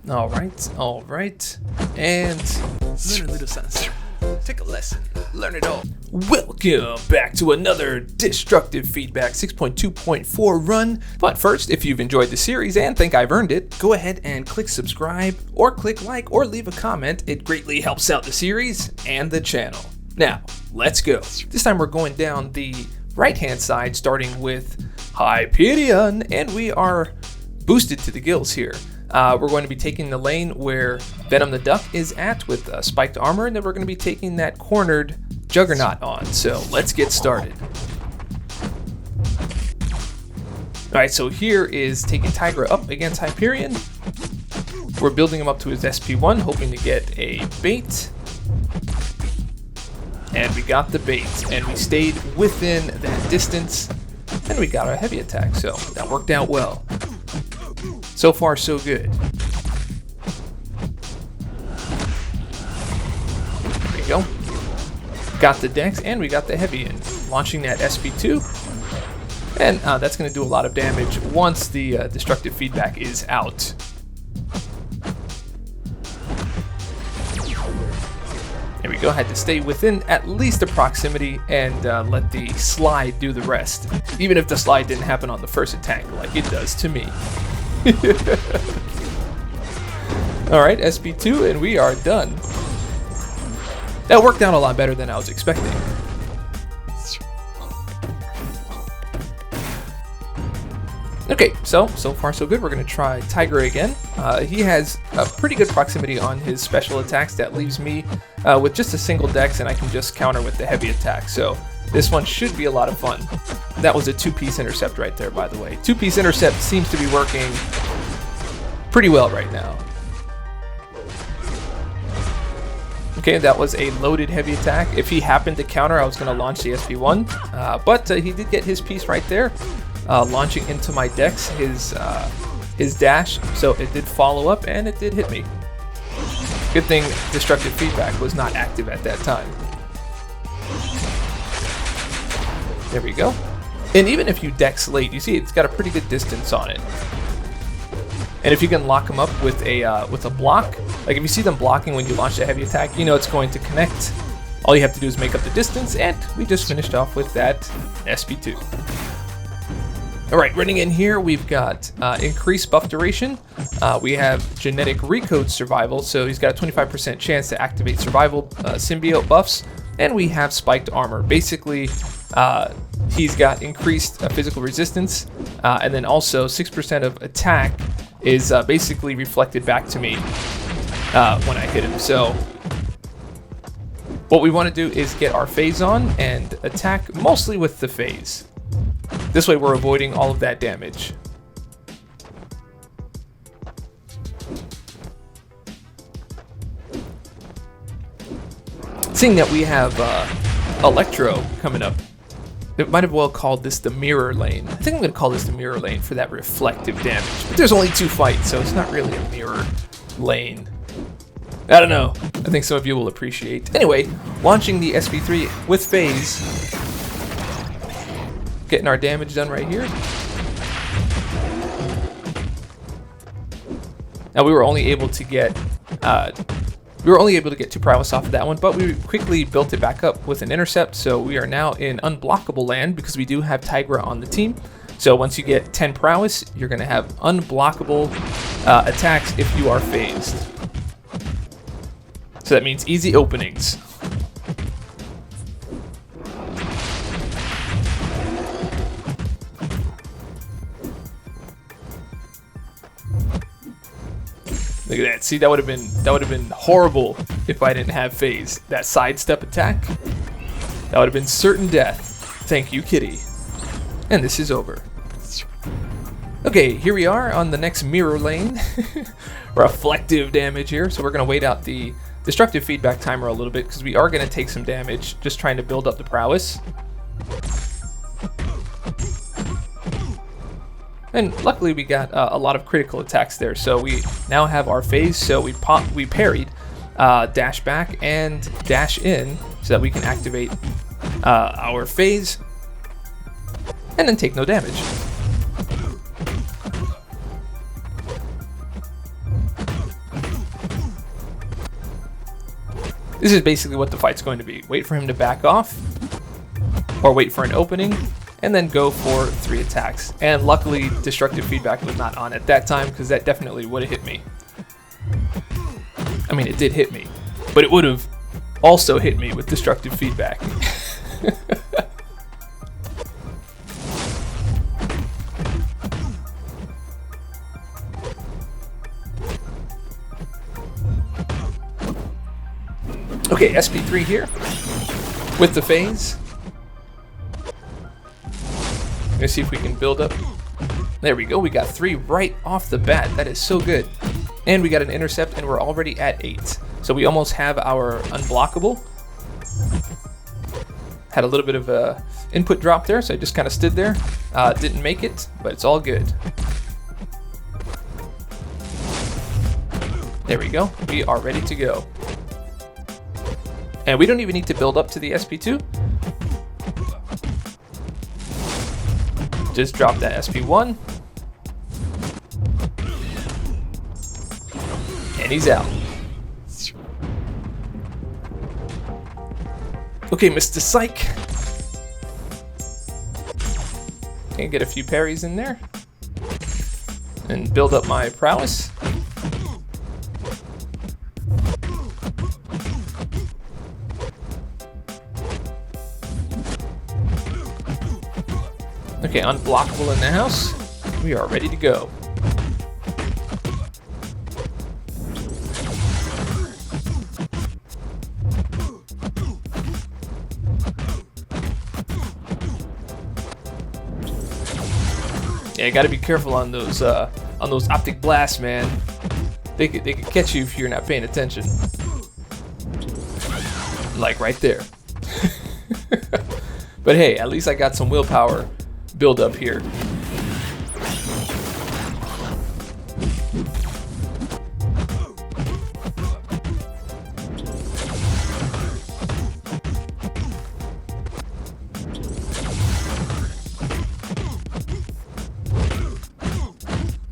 All right, and learn a little something. Take a lesson, learn it all. Welcome back to another Destructive Feedback 6.2.4 run. But first, if you've enjoyed the series and think I've earned it, go ahead and click subscribe or click like or leave a comment. It greatly helps out the series and the channel. Now, let's go. This time we're going down the right-hand side, starting with Hyperion, and we are boosted to the gills here. We're going to be taking the lane where Venom the Duck is at with spiked armor, and then we're going to be taking that cornered Juggernaut on. So let's get started. Alright, so here is taking Tigra up against Hyperion. We're building him up to his SP1, hoping to get a bait. And we got the bait, and we stayed within that distance, and we got our heavy attack, so that worked out well. So far, so good. There we go. Got the dex, and we got the heavy in. Launching that SP2, and that's going to do a lot of damage once the destructive feedback is out. There we go, had to stay within at least the proximity and let the slide do the rest. Even if the slide didn't happen on the first attack like it does to me. Alright, SP2, and we are done. That worked out a lot better than I was expecting. Okay, so far so good. We're going to try Tigra again. He has a pretty good proximity on his special attacks. That leaves me with just a single dex, and I can just counter with the heavy attack. So this one should be a lot of fun. That was a two-piece intercept right there, by the way. Two-piece intercept seems to be working pretty well right now. Okay, that was a loaded heavy attack. If he happened to counter, I was going to launch the SP1, but he did get his piece right there. Launching into my dex, his dash, so it did follow up and it did hit me. Good thing destructive feedback was not active at that time. There we go. And even if you dex late, you see it's got a pretty good distance on it. And if you can lock them up with a block, like if you see them blocking when you launch a heavy attack, you know it's going to connect. All you have to do is make up the distance, and we just finished off with that SP2. Alright, running in here, we've got increased buff duration. We have genetic recode survival, so he's got a 25% chance to activate survival symbiote buffs. And we have spiked armor. Basically, he's got increased physical resistance, and then also 6% of attack is basically reflected back to me when I hit him. So what we want to do is get our phase on and attack mostly with the phase. This way we're avoiding all of that damage. Seeing that we have Electro coming up, it might have well called this the mirror lane. I think I'm going to call this the mirror lane for that reflective damage. But there's only 2 fights, so it's not really a mirror lane. I don't know. I think some of you will appreciate. Anyway, launching the SP3 with phase. Getting our damage done right here. Now we were only able to get 2 prowess off of that one, but we quickly built it back up with an intercept, so we are now in unblockable land because we do have Tigra on the team. So once you get 10 prowess, you're going to have unblockable attacks if you are phased. So that means easy openings. Look at that. See, that would have been horrible if I didn't have phase. That sidestep attack, that would have been certain death. Thank you, kitty. And this is over. Okay, here we are on the next mirror lane. Reflective damage here. So we're going to wait out the destructive feedback timer a little bit because we are going to take some damage just trying to build up the prowess. And luckily we got a lot of critical attacks there, so we now have our phase. So we parried dash back and dash in so that we can activate our phase and then take no damage. This is basically what the fight's going to be. Wait for him to back off, or wait for an opening, and then go for 3 attacks. And luckily, destructive feedback was not on at that time, because that definitely would have hit me. I mean, it did hit me, but it would have also hit me with destructive feedback. Okay, SP3 here with the phase. Let's see if we can build up. There we go. We got 3 right off the bat. That is so good. And we got an intercept, and we're already at 8. So we almost have our unblockable. Had a little bit of a input drop there, so I just kind of stood there. Didn't make it, but it's all good. There we go. We are ready to go. And we don't even need to build up to the SP2. Just drop that SP1. And he's out. Okay, Mr. Psych. Can get a few parries in there. And build up my prowess. Okay, unblockable in the house. We are ready to go. Yeah, gotta be careful on those optic blasts, man. They could catch you if you're not paying attention. Like right there. But hey, at least I got some willpower build up here.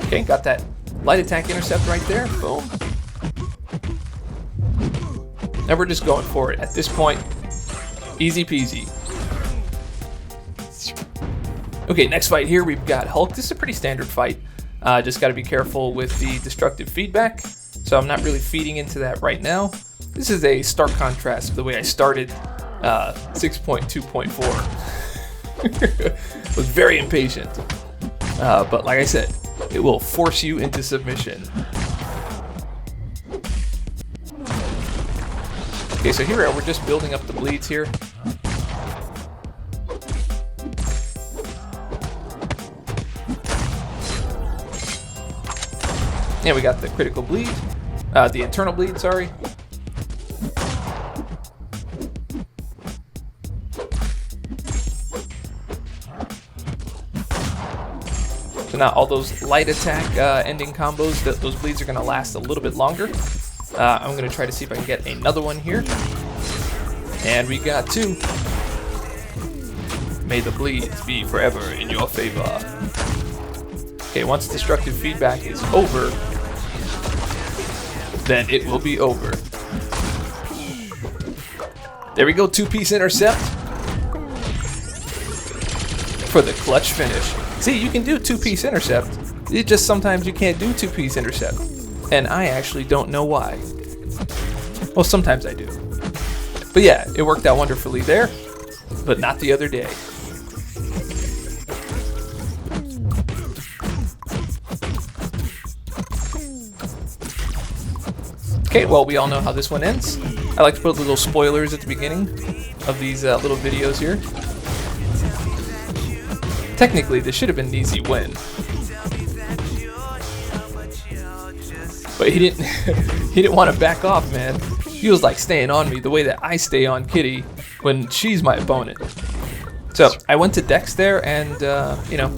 Okay, got that light attack intercept right there. Boom. Now we're just going for it. At this point, easy peasy. Okay, next fight here, we've got Hulk. This is a pretty standard fight. Just got to be careful with the destructive feedback. So I'm not really feeding into that right now. This is a stark contrast to the way I started 6.2.4. Was very impatient. But like I said, it will force you into submission. Okay, so here we're just building up the bleeds here. Yeah, we got the critical bleed, the internal bleed, sorry. So now all those light attack ending combos, those bleeds are going to last a little bit longer. I'm going to try to see if I can get another one here. And we got 2. May the bleeds be forever in your favor. Okay, once destructive feedback is over, then it will be over. There we go, 2-piece intercept for the clutch finish. See, you can do 2-piece intercept. It just sometimes you can't do 2-piece intercept. And I actually don't know why. Well, sometimes I do. But yeah, it worked out wonderfully there, but not the other day. Okay, well, we all know how this one ends. I like to put little spoilers at the beginning of these little videos here. Technically, this should have been an easy win. But he didn't want to back off, man. He was like staying on me the way that I stay on Kitty when she's my opponent. So I went to Dex there, and you know,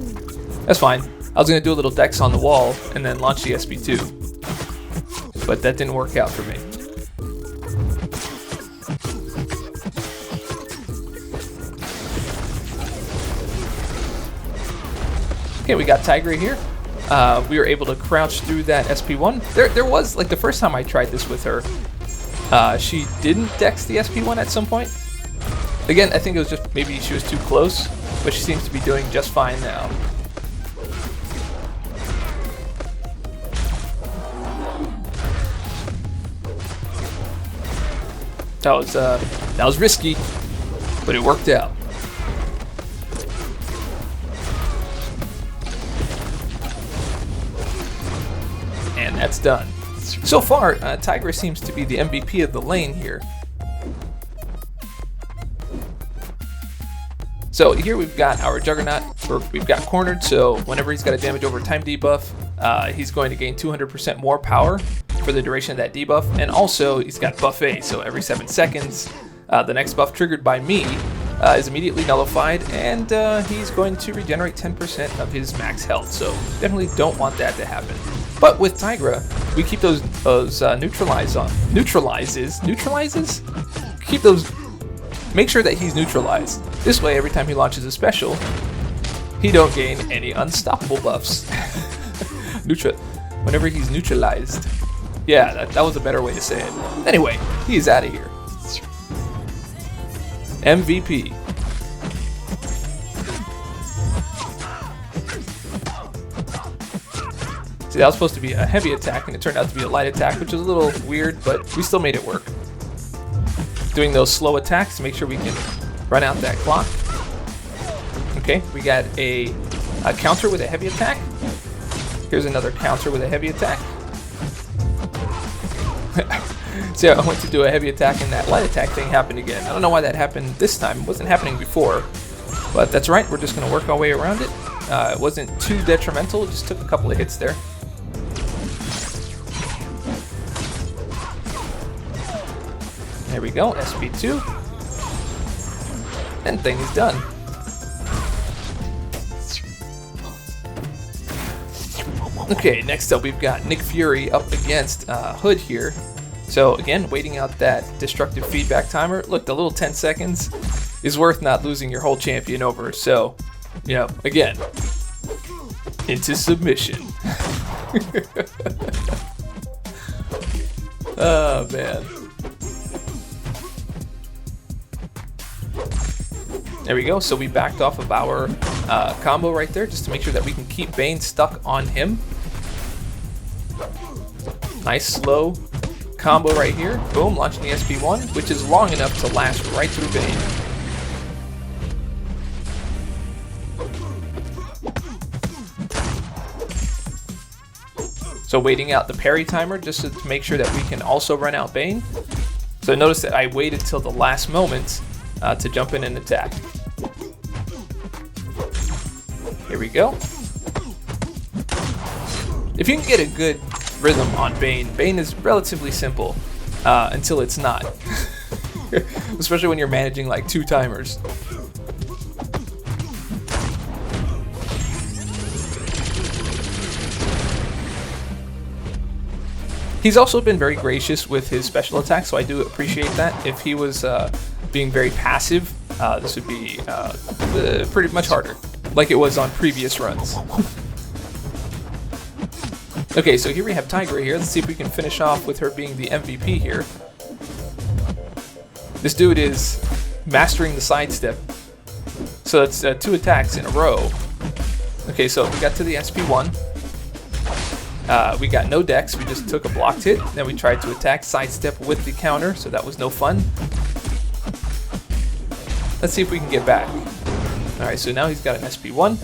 that's fine. I was gonna do a little Dex on the wall and then launch the SP2. But that didn't work out for me. Okay, we got Tigra here. We were able to crouch through that SP1. There was, like the first time I tried this with her, She didn't dex the SP1 at some point. Again, I think it was just maybe she was too close, but she seems to be doing just fine now. That was risky, but it worked out. And that's done. So far, Tigra seems to be the MVP of the lane here. So here we've got our Juggernaut, we've got cornered, so whenever he's got a damage over time debuff, he's going to gain 200% more power for the duration of that debuff, and also he's got buffet, so every 7 seconds, the next buff triggered by me is immediately nullified, and he's going to regenerate 10% of his max health, so definitely don't want that to happen. But with Tigra, we keep those neutralizes? Keep those, make sure that he's neutralized. This way, every time he launches a special, he don't gain any unstoppable buffs. Whenever he's neutralized. Yeah, that was a better way to say it. Anyway, he's out of here. MVP. See, that was supposed to be a heavy attack, and it turned out to be a light attack, which is a little weird, but we still made it work. Doing those slow attacks to make sure we can run out that clock. Okay, we got a counter with a heavy attack. Here's another counter with a heavy attack. See, I went to do a heavy attack and that light attack thing happened again. I don't know why that happened this time. It wasn't happening before. But that's right, we're just going to work our way around it. It wasn't too detrimental, it just took a couple of hits there. There we go, SP2. And thing is done. Okay, next up we've got Nick Fury up against Hood here. So again, waiting out that destructive feedback timer. Look, the little 10 seconds is worth not losing your whole champion over. So, you know, again, into submission. Oh, man. There we go. So we backed off of our combo right there just to make sure that we can keep Bane stuck on him. Nice slow combo right here. Boom, launching the SP1, which is long enough to last right through Bane. So waiting out the parry timer just to make sure that we can also run out Bane. So notice that I waited till the last moment to jump in and attack. Here we go. If you can get a good rhythm on Bane, Bane is relatively simple until it's not. Especially when you're managing like 2 timers. He's also been very gracious with his special attacks, so I do appreciate that. If he was being very passive, this would be pretty much harder, like it was on previous runs. Okay, so here we have Tigra here. Let's see if we can finish off with her being the MVP here. This dude is mastering the sidestep. So that's 2 attacks in a row. Okay, so we got to the SP1. We got no dex, we just took a blocked hit. Then we tried to attack sidestep with the counter, so that was no fun. Let's see if we can get back. Alright, so now he's got an SP1.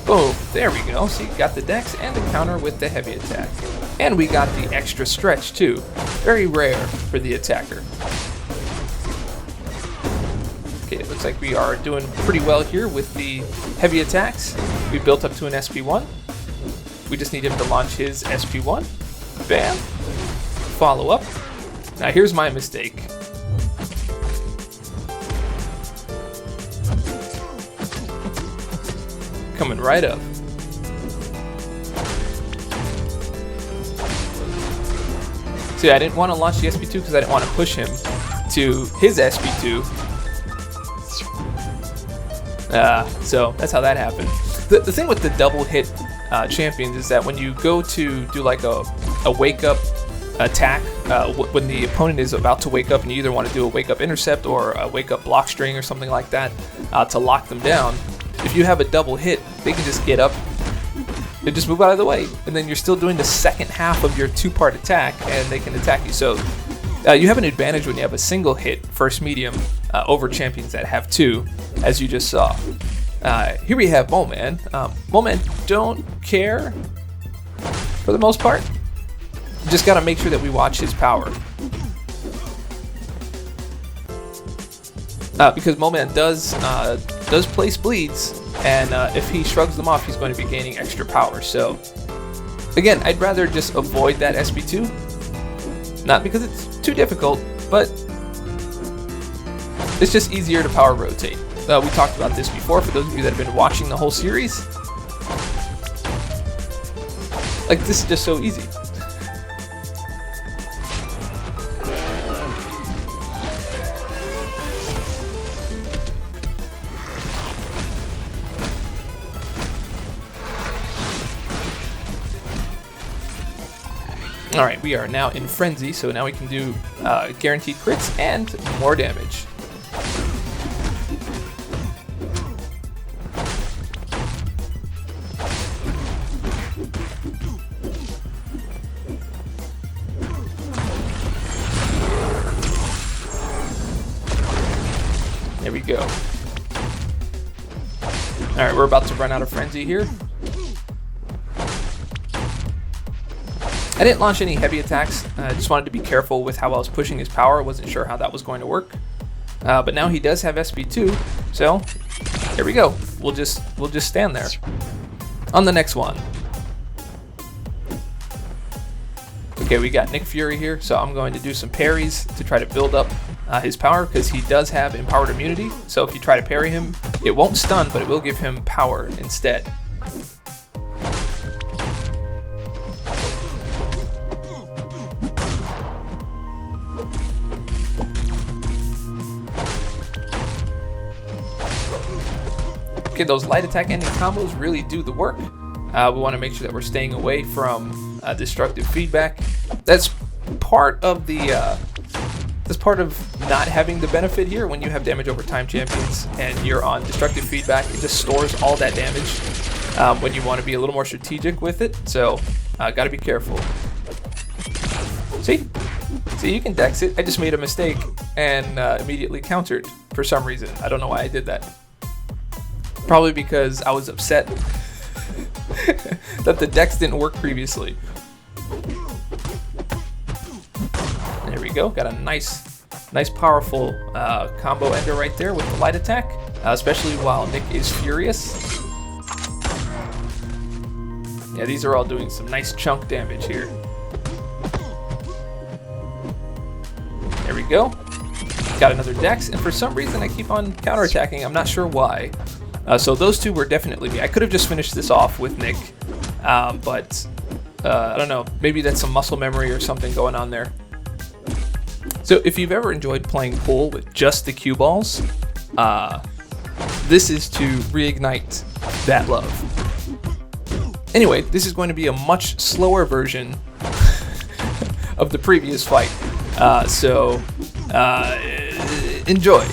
Boom, there we go. See, got the dex and the counter with the heavy attack. And we got the extra stretch too. Very rare for the attacker. Okay, it looks like we are doing pretty well here with the heavy attacks. We built up to an SP1. We just need him to launch his SP1. Bam. Follow up. Now here's my mistake. Coming right up. See, I didn't want to launch the SP2 because I didn't want to push him to his SP2. So that's how that happens. The thing with the double hit champions is that when you go to do like a wake up attack, when the opponent is about to wake up and you either want to do a wake up intercept or a wake up block string or something like that to lock them down, if you have a double hit, they can just get up and just move out of the way, and then you're still doing the second half of your two-part attack and they can attack you. So you have an advantage when you have a single hit first medium over champions that have two, as you just saw. Here we have MoleMan. MoleMan don't care for the most part. Just gotta make sure that we watch his power. Because MoleMan does place bleeds, and if he shrugs them off, he's going to be gaining extra power. So again, I'd rather just avoid that SP2. Not because it's too difficult, but it's just easier to power rotate. We talked about this before for those of you that have been watching the whole series. Like, this is just so easy. Alright, we are now in Frenzy, so now we can do guaranteed crits and more damage. There we go. Alright, we're about to run out of Frenzy here. I didn't launch any heavy attacks. I just wanted to be careful with how I was pushing his power. I wasn't sure how that was going to work. But now he does have SP2, so here we go. We'll just stand there. On the next one. Okay, we got Nick Fury here, so I'm going to do some parries to try to build up his power, because he does have empowered immunity. So if you try to parry him, it won't stun, but it will give him power instead. Okay, those light attack ending combos really do the work. We want to make sure that we're staying away from destructive feedback. That's part of the not having the benefit here. When you have damage over time champions and you're on destructive feedback, it just stores all that damage when you want to be a little more strategic with it. So got to be careful. See, you can dex it. I just made a mistake and immediately countered for some reason. I don't know why I did that. Probably because I was upset that the dex didn't work previously. There we go. Got a nice powerful combo ender right there with the light attack, especially while Nick is furious. Yeah, these are all doing some nice chunk damage here. There we go. Got another dex, and for some reason I keep on counterattacking. I'm not sure why. So those two were definitely me. I could have just finished this off with Nick, but I don't know. Maybe that's some muscle memory or something going on there. So if you've ever enjoyed playing pool with just the cue balls, this is to reignite that love. Anyway, this is going to be a much slower version of the previous fight. So enjoy.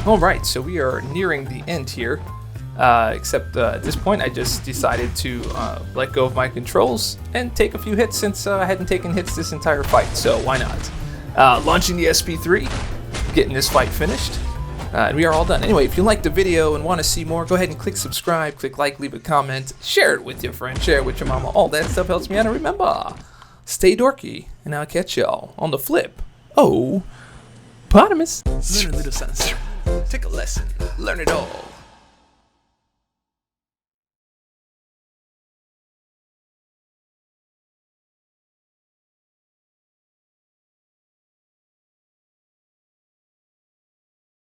Alright, so we are nearing the end here. Except at this point I just decided to let go of my controls and take a few hits since I hadn't taken hits this entire fight, so why not? Launching the SP3, getting this fight finished, and we are all done. Anyway, if you liked the video and want to see more, go ahead and click subscribe, click like, leave a comment, share it with your friend, share it with your mama, all that stuff helps me out. And remember, stay dorky, and I'll catch y'all on the flip. Oh, OPTIMIST. Learn a little something, take a lesson, learn it all.